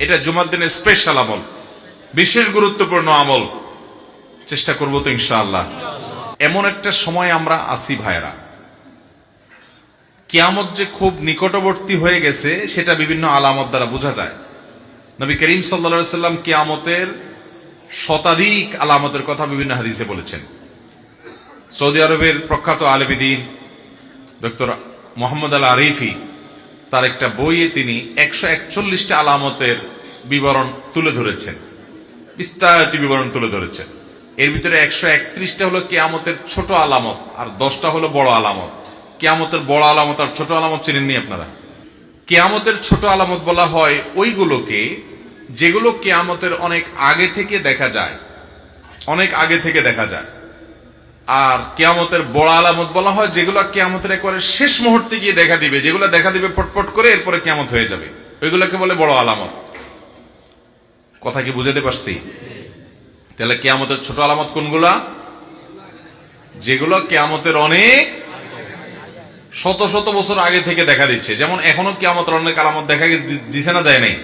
এটা জুমার দিনের স্পেশাল আমল, বিশেষ গুরুত্বপূর্ণ আমল। চেষ্টা করবো তো ইনশাআল্লাহ। এমন একটা সময় আমরা আসি ভাইরা, কিয়ামত যে খুব নিকটবর্তী হয়ে গেছে সেটা বিভিন্ন আলামত দ্বারা বোঝা যায়। নবী করিম সাল্লাল্লাহু আলাইহি ওয়াসাল্লাম কিয়ামতের শতাধিক আলামতের কথা বিভিন্ন হাদিসে বলেছেন। সৌদি আরবের প্রখ্যাত আলেমদ্বীন ডক্টর মোহাম্মদ আল আরিফি তার একটা বইয়ে তিনি 141টা আলামতের বিবরণ তুলে ধরেছেন, বিস্তারিত বিবরণ তুলে ধরেছেন। এর ভিতরে 131টা হলো কিয়ামতের ছোট আলামত আর 10টা হলো বড় আলামত। কিয়ামতের বড় আলামত আর ছোট আলামত চিনেননি আপনারা? কিয়ামতের ছোট আলামত বলা হয় ওইগুলোকে যেগুলো কিয়ামতের অনেক আগে থেকে দেখা যায়, অনেক আগে থেকে দেখা যায়। আর কিয়ামতের বড় আলামত বলা হয় যেগুলো কিয়ামতের একেবারে শেষ মুহূর্তে গিয়ে দেখা দিবে, যেগুলো দেখা দিবে পটপট করে, এরপরে কিয়ামত হয়ে যাবে, ওইগুলোকে বলে বড় আলামত। কথা কি বুঝাতে পারছি? তাহলে কিয়ামতের ছোট আলামত কোনগুলা? যেগুলো কিয়ামতের অনেক শত শত বছর আগে থেকে দেখা দিচ্ছে। যেমন এখনো কিয়ামতের অনেক আলামত দেখা দিছে না, দেয় নাই?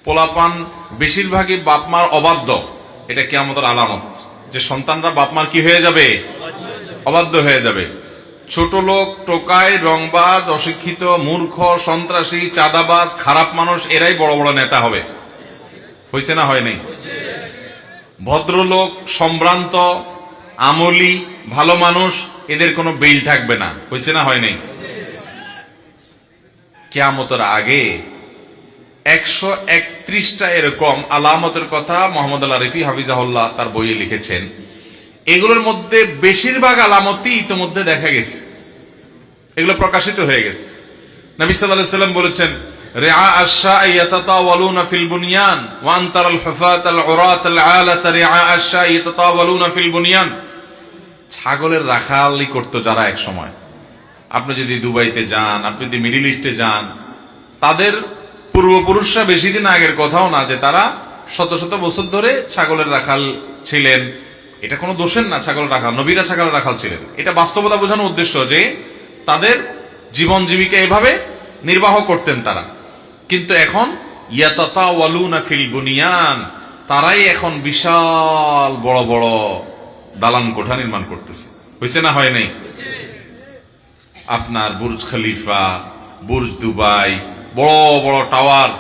পোলাপান বেশিরভাগই বাপমার অবাধ্য, এটা কিয়ামতের আলামত, যে সন্তানরা বাপমার কি হয়ে যাবে? অবাধ্য হয়ে যাবে। ছোট লোক, টোকাই, রংবাজ, অশিক্ষিত, মূর্খ, সন্ত্রাসী, চাঁদাবাজ, খারাপ মানুষ, এরাই বড় বড় নেতা হবে। হয়েছে না হয় নাই? ভদ্রলোক, সম্ভ্রান্ত, আমলি, ভালো মানুষ, এদের কোনো বেইল থাকবে না। হয়েছে না হয় নাই? কিয়ামতের আগে 131টা এরকম আলামতের কথা মোহাম্মদ আল আরিফি হাফিজাহুল্লাহ তার বইয়ে লিখেছেন। এগুলোর মধ্যে বেশিরভাগ আলামতই ইতিমধ্যে দেখা গেছে, এগুলো প্রকাশিত হয়ে গেছে। নবী সাল্লাল্লাহু আলাইহি ওয়াসাল্লাম বলেছেন, রিআ আশ-শা'i ইয়াতাতাওয়ালুনা ফিল বুনয়ান ওয়া আনতারাল হুফাতাল উরাতাল আলাতা রিআ আশ-শা'i ইয়াতাতাওয়ালুনা ফিল বুনয়ান। ছাগলের রাখালি করতো যারা এক সময়, আপনি যদি দুবাইতে যান, আপনি যদি মিডল ইস্টে যান, তাদের পূর্বপুরুষরা বেশি দিন আগের কথাও না যে তারা শত শত বছর ধরে ছাগলের রাখাল ছিলেন। এটা কোনো দোষের না, ছাগলের রাখাল, নবীরা ছাগলের রাখাল ছিলেন। এটা বাস্তবতা বোঝানোর উদ্দেশ্য যে তাদের জীবন জীবিকা এভাবে নির্বাহ করতেন তারা। কিন্তু এখন ইয়াতাতাওয়ালুনা ফিল বুনিয়ান, তারাই এখন বিশাল বড় বড় দালান কোঠা নির্মাণ করতেছে। হয়েছে না হয় নাই? আপনার বুর্জ খলিফা, বুর্জ দুবাই, বড় বড় টাওয়ার,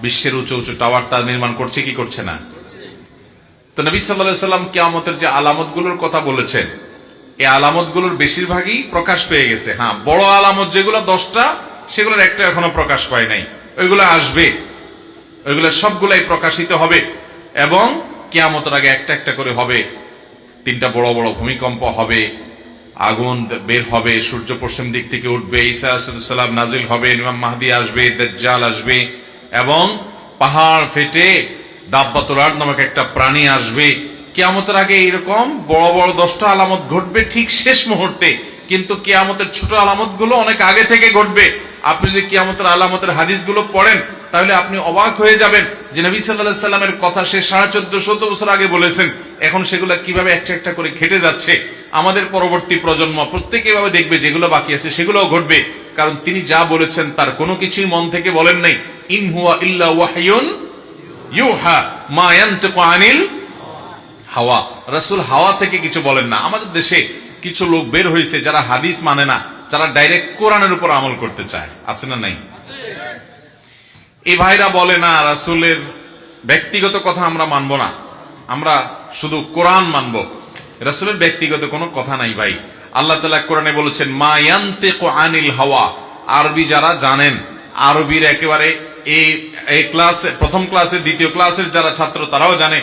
বিশ্বের উঁচু উঁচু টাওয়ার তা নির্মাণ করছে কি করছে না? তো নবী সাল্লাল্লাহু আলাইহি ওয়াসাল্লাম কিয়ামতের যে আলামতগুলোর কথা বলেছেন, এই আলামতগুলোর বেশিরভাগই প্রকাশ পেয়ে গেছে। হ্যাঁ, বড় আলামত যেগুলো 10টা, সেগুলোর একটা এখনো প্রকাশ পায় নাই। ওইগুলো আসবে, ওইগুলো সবগুলাই প্রকাশিত হবে এবং কিয়ামতের আগে একটা একটা করে হবে। 3টা বড় বড় ভূমিকম্প হবে, আগুন বের হবে, সূর্য পশ্চিম দিক থেকে উঠবে, ঈসা আলাইহিস সালাম নাজিল হবে, ইমাম মাহদি আসবে, দাজ্জাল আসবে এবং পাহাড় ফেটে দাব্বাতুল আরদ নামক একটা প্রাণী আসবে। কিয়ামতের আগে এরকম বড় বড় 10টা আলামত ঘটবে ঠিক শেষ মুহূর্তে, কিন্তু কিয়ামতের ছোট আলামতগুলো অনেক আগে থেকে ঘটবে। আপনি যদি কিয়ামতের আলামতের হাদিসগুলো পড়েন তাহলে আপনি অবাক হয়ে যাবেন যে নবী সাল্লাল্লাহু আলাইহি সাল্লামের কথা সে 1450 বছর আগে বলেছেন, এখন সেগুলো কিভাবে একটা একটা করে ঘটে যাচ্ছে। আমাদের পরবর্তী প্রজন্ম প্রত্যেকে এভাবে দেখবে, যেগুলো বাকি আছে সেগুলোও ঘটবে, কারণ তিনি যা বলেছেন তার কোনো কিছুই মন থেকে বলেন নাই। ইন হুয়া ইল্লা ওয়াহয়ুন ইউহা মা ইয়ানতিকু আনিল হাওয়া। রাসূল হাওয়া থেকে কিছু বলেন না। আমাদের দেশে কিছু লোক বের হয়েছে যারা হাদিস মানে না, যারা ডাইরেক্ট কোরআনের উপর আমল করতে চায়, আছে না নাই? এই ভাইরা বলে না রাসূলের ব্যক্তিগত কথা আমরা মানবো না, আমরা শুধু কোরআন মানবো। রাসূলের ব্যক্তিগত কোনো কথা নাই ভাই। আল্লাহ তাআলা কোরআনে বলেছেন মা ইয়ানতিকু আনিল হাওয়া। আরবি যারা জানেন, আরবির একেবারে এই ক্লাসে, প্রথম ক্লাসে, দ্বিতীয় ক্লাসের যারা ছাত্র তারাও জানে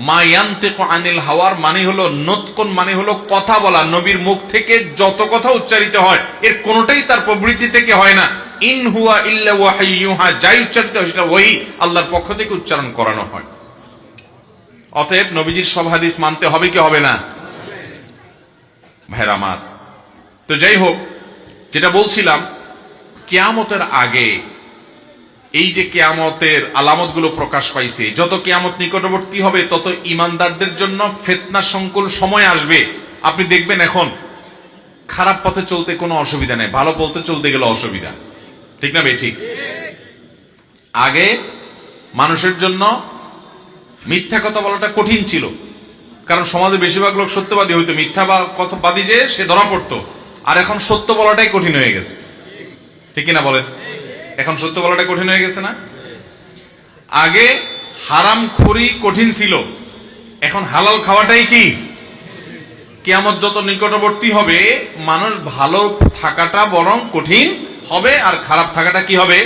মা ইয়ানতিকু আনিল হাওয়ার মানে হলো নতকুন, মানে হলো কথা বলা। নবীর মুখ থেকে যত কথা উচ্চারিত হয় এর কোনোটাই তার প্রবৃত্তি থেকে হয় না। ইন হুয়া ইল্লা ওয়াহয়ুন ইউহা, যাই উচ্চারিত হয় সেটা ওহী, আল্লাহর পক্ষ থেকে উচ্চারণ করানো হয়। অতএব নবীজির সব হাদিস মানতে হবে কি হবে না? ভাইরা আমার, তো যাই হোক, যেটা বলছিলাম, কিয়ামতের আগে এই যে কিয়ামতের আলামতগুলো প্রকাশ পাইছে, যত কিয়ামত নিকটবর্তী হবে তত ঈমানদারদের জন্য ফিতনা সংকুল সময় আসবে। আপনি দেখবেন এখন খারাপ পথে চলতে কোনো অসুবিধা নেই, ভালো পথে চলতে গেলে অসুবিধা, ঠিক না ভাই? ঠিক। আগে মানুষের জন্য মিথ্যা কথা বলাটা কঠিন ছিল, কারণ সমাজে বেশিরভাগ লোক সত্যবাদী হইতো, মিথ্যা বা কথাবাদী যে সে ধরা পড়তো। আর এখন সত্য বলাটাই কঠিন হয়ে গেছে, ঠিক কিনা বলেন? এখন সত্য বলাটা কঠিন হয়ে গেছে না? আগে হারামখোরি কঠিন ছিল, এখন হালাল খাওয়াটাই কি? কিয়ামত যত নিকটবর্তী হবে, মানুষ ভালো থাকাটা বরং কঠিন হবে, আর খারাপ থাকাটা কি হবে?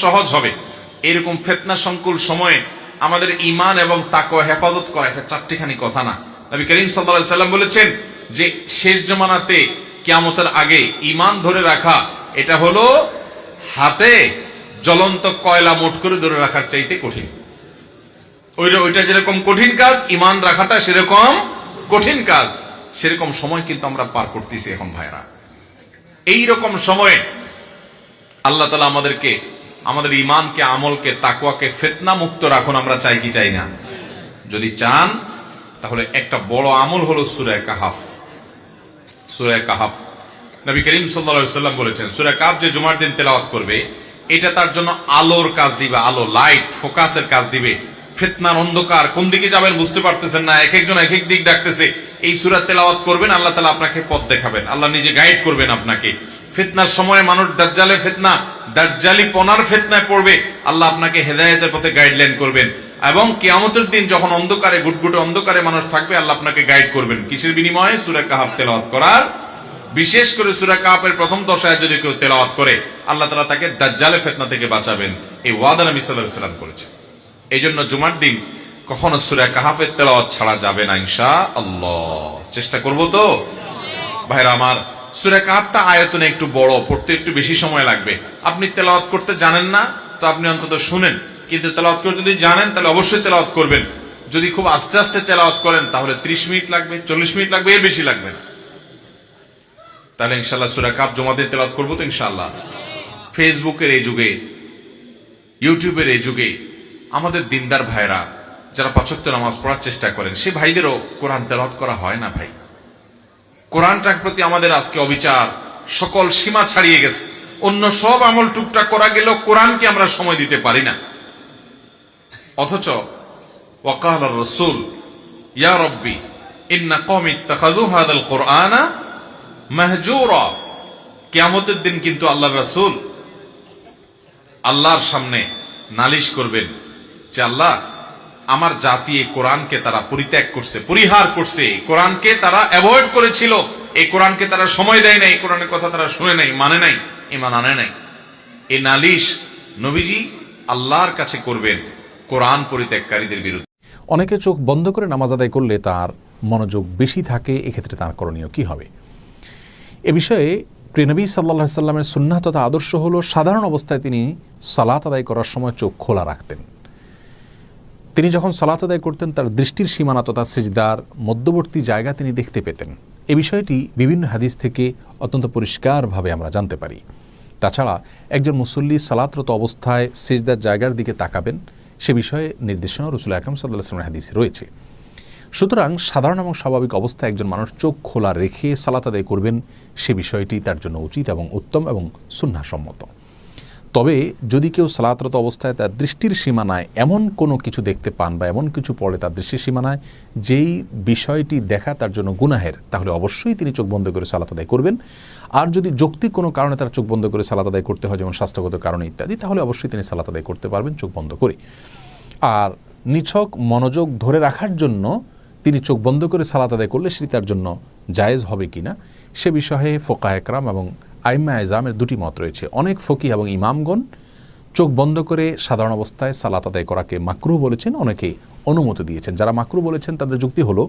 সহজ হবে। এরকম ফিতনা সংকুল সময়ে আমাদের ঈমান এবং তাকওয়া হেফাজত করা এটা চারটিখানি কথা না। নবী করিম সাল্লাল্লাহু আলাইহি সাল্লাম বলেছেন যে শেষ জামানাতে কিয়ামতের আগে ঈমান ধরে রাখা এটা হলো হাতে জ্বলন্ত কয়লা মুঠ করে ধরে রাখার চাইতে কঠিন। ওইটা যেরকম কঠিন কাজ, ঈমান রাখাটা সেরকম কঠিন কাজ। সেরকম সময় কিন্তু আমরা পার করতেছি এখন ভাইরা। এই রকম সময়ে আল্লাহ তাআলা আমাদেরকে, আমাদের ঈমানকে, আমলকে, তাকওয়াকে ফিতনা মুক্ত রাখুন। আমরা চাই কি চাই না? যদি চান তাহলে একটা বড় আমল হলো সূরা কাহাফ। সূরা কাহাফ নবী করিম সাল্লাল্লাহু আলাইহি ওয়াসাল্লাম বলেছেন, সূরা কাহাফ যে জুমার দিন তেলাওয়াত করবে এটা তার জন্য আলোর কাজ দিবে, আলো, লাইট, ফোকাসের কাজ দিবে। ফিতনার অন্ধকার, কোন দিকে যাবেন বুঝতে পারতেছেন না, এক একজন এক এক দিক ডাকতেছে। এই সূরা তেলাওয়াত করবেন, আল্লাহ তাআলা আপনাকে পথ দেখাবেন, আল্লাহ নিজে গাইড করবেন আপনাকে। ফিতনার সময় মানুষ দাজ্জালের ফিতনা, দাজ্জালি পনার ফিতনায় পড়বে, আল্লাহ আপনাকে হেদায়েতের পথে গাইডলাইন করবেন। এবং কিয়ামতের দিন যখন অন্ধকারে, ঘুটঘুটে অন্ধকারে মানুষ থাকবে, আল্লাহ আপনাকে গাইড করবেন। কিসের বিনিময়ে? সূরা কাহাফ তেলাওয়াত করার। বিশেষ করে সূরা কাহাফের প্রথম 10 আয়াত যদি কেউ তেলাওয়াত করে, আল্লাহ তাআলা তাকে দাজ্জালের ফিতনা থেকে বাঁচাবেন। এই ওয়াদা নবী সাল্লাল্লাহু আলাইহি ওয়াসাল্লাম করেছেন। এই জন্য জুমার দিন কখনো সূরা কাহাফের তেলাওয়াত ছাড়া যাবে না ইনশাআল্লাহ। চেষ্টা করব তো ভাইরা আমার। সূরা কাহাফটা আয়তনে একটু বড়, পড়তে একটু বেশি সময় লাগবে। আপনি তেলাওয়াত করতে জানেন না তো আপনি অন্তত শুনেন, কিন্তু তেলাওয়াত করতে যদি জানেন তাহলে অবশ্যই তেলাওয়াত করবেন। যদি খুব আস্তে আস্তে তেলাওয়াত করেন তাহলে 30 মিনিট লাগবে, 40 মিনিট লাগবে, এর বেশি লাগবে না। তাহলে ইনশাআল্লাহ সূরা কাহাফ জুমার দিন তেলাওয়াত করব তো ইনশাআল্লাহ। ফেসবুকের এই যুগে, ইউটিউবের এই যুগে আমাদের দিনদার ভাইরা যারা 5 ওয়াক্ত নামাজ পড়ার চেষ্টা করেন, সে ভাইদেরও কোরআন তেলাওয়াত করা হয় না ভাই। কোরআনটার প্রতি আমাদের আজকে অবিচার সকল সীমা ছাড়িয়ে গেছে। অন্য সব আমল টুকটাক করা গেলেও কোরআনকে আমরা সময় দিতে পারি না। অথচ ওয়াকালা রাসূল ইয়া রাব্বি ইন্না কওমি ইত্তাখাযু হাযাল কুরআনা মাহজুরা। কিয়ামতের দিন কিন্তু আল্লাহর রাসূল আল্লাহর সামনে নালিশ করবেন যে আল্লাহ, আমার জাতি এই কোরআনকে তারা পরিত্যাগ করছে, পরিহার করছে, কোরআনকে তারা অ্যাভয়েড করেছিল, এই কোরআনকে তারা সময় দেয় নাই, কোরআনের কথা তারা শুনে নাই, মানে নাই, ঈমান আনে নাই। এই নালিশ নবীজি আল্লাহর কাছে করবেন কোরআন পরিত্যাগকারীদের বিরুদ্ধে। অনেকে চোখ বন্ধ করে নামাজ আদায় করলে তার মনোযোগ বেশি থাকে, এক্ষেত্রে তার করণীয় কি হবে? এ বিষয়ে প্রিয় নবী সাল্লাল্লাহু আলাইহি সাল্লামের সুন্নাহ তথা আদর্শ হলো সাধারণ অবস্থায় তিনি সালাত আদায় করার সময় চোখ খোলা রাখতেন। তিনি যখন সালাত আদায় করতেন তার দৃষ্টির সীমানা তথা সিজদার মধ্যবর্তী জায়গা তিনি দেখতে পেতেন। এ বিষয়টি বিভিন্ন হাদিস থেকে অত্যন্ত পরিষ্কারভাবে আমরা জানতে পারি। তাছাড়া একজন মুসল্লি সালাতরত অবস্থায় সিজদার জায়গার দিকে তাকাবেন, সে বিষয়ে নির্দেশনা রাসূল আকরাম সাল্লাল্লাহু আলাইহি ওয়াসাল্লামের হাদিসে রয়েছে। সুতরাং সাধারণ এবং স্বাভাবিক অবস্থায় একজন মানুষ চোখ খোলা রেখে সালাত আদায় করবেন, সে বিষয়টি তার জন্য উচিত এবং উত্তম এবং সুন্নাহসম্মত। তবে যদি কেউ সালাতরত অবস্থায় তার দৃষ্টির সীমানায় এমন কোনো কিছু দেখতে পান বা এমন কিছু পড়ে তার দৃষ্টির সীমানায় যেই বিষয়টি দেখা তার জন্য গুনাহের, তাহলে অবশ্যই তিনি চোখ বন্ধ করে সালাত আদায় করবেন। আর যদি যৌক্তিক কোনো কারণে তার চোখ বন্ধ করে সালাত আদায় করতে হয়, যেমন স্বাস্থ্যগত কারণে ইত্যাদি, তাহলে অবশ্যই তিনি সালাত আদায় করতে পারবেন চোখ বন্ধ করে। আর নিছক মনোযোগ ধরে রাখার জন্য তিনি চোখ বন্ধ করে সালাত আদায় করলে সেটি তার জন্য জায়েজ হবে কিনা সে বিষয়ে ফোকাহে কেরাম এবং আইম্মা এজামের দুটি মত রয়েছে। অনেক ফকিহ এবং ইমামগণ চোখ বন্ধ করে সাধারণ অবস্থায় সালাত আদায় করাকে মাকরুহ বলেছেন, অনেকে অনুমতি দিয়েছেন। যারা মাকরুহ বলেছেন তাদের যুক্তি হলো,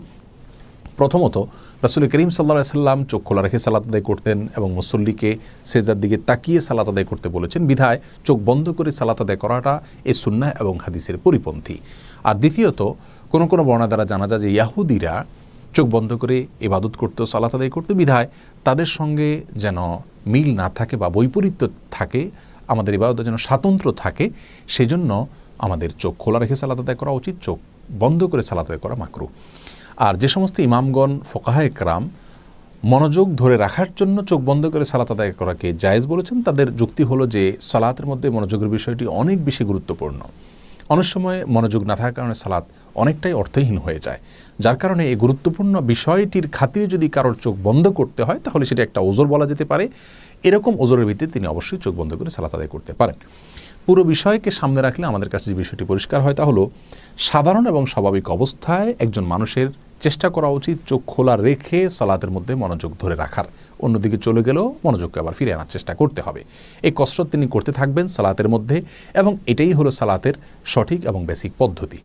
প্রথমত রাসূল করিম সাল্লাল্লাহু আলাইহি ওয়াসাল্লাম চোখ খোলা রেখে সালাত আদায় করতেন এবং মুসল্লিকে সিজদার দিকে তাকিয়ে সালাত আদায় করতে বলেছেন, বিধায় চোখ বন্ধ করে সালাত আদায় করাটা এই সুন্নাহ এবং হাদিসের পরিপন্থী। আর দ্বিতীয়ত কোনো কোনো বর্ণনা দ্বারা জানা যায় যে ইয়াহুদিরা চোখ বন্ধ করে ইবাদত করতো, সালাত আদায় করতো, বিধায় তাদের সঙ্গে যেন মিল না থাকে বা বৈপরীত্য থাকে, আমাদের ইবাদত যেন স্বাতন্ত্র্য থাকে, সেজন্য আমাদের চোখ খোলা রেখে সালাত আদায় করা উচিত, চোখ বন্ধ করে সালাত আদায় করা মাকরুহ। আর যে সমস্ত ইমামগণ ফোকাহায়ে কেরাম মনোযোগ ধরে রাখার জন্য চোখ বন্ধ করে সালাত আদায় করাকে জায়েজ বলেছেন, তাদের যুক্তি হলো যে সালাতের মধ্যে মনোযোগের বিষয়টি অনেক বেশি গুরুত্বপূর্ণ। অনেক সময় মনোযোগ না থাকার কারণে সালাত অনেকটাই অর্থহীন হয়ে যায়, যার কারণে এই গুরুত্বপূর্ণ বিষয়টির খাতিরে যদি কারোর চোখ বন্ধ করতে হয় তাহলে সেটা একটা ওজর বলা যেতে পারে। এরকম ওজরের ভিত্তিতে তিনি অবশ্যই চোখ বন্ধ করে সালাত আদায় করতে পারেন। পুরো বিষয়কে সামনে রাখলে আমাদের কাছে যে বিষয়টি পরিষ্কার হয় তা হলো, সাধারণ এবং স্বাভাবিক অবস্থায় একজন মানুষের চেষ্টা করা উচিত চোখ খোলা রেখে সালাতের মধ্যে মনোযোগ ধরে রাখার। অন্যদিকে চলে গেলেও মনোযোগকে আবার ফিরে আনার চেষ্টা করতে হবে। এই কসরত তিনি করতে থাকবেন সালাতের মধ্যে, এবং এটাই হলো সালাতের সঠিক এবং বেসিক পদ্ধতি।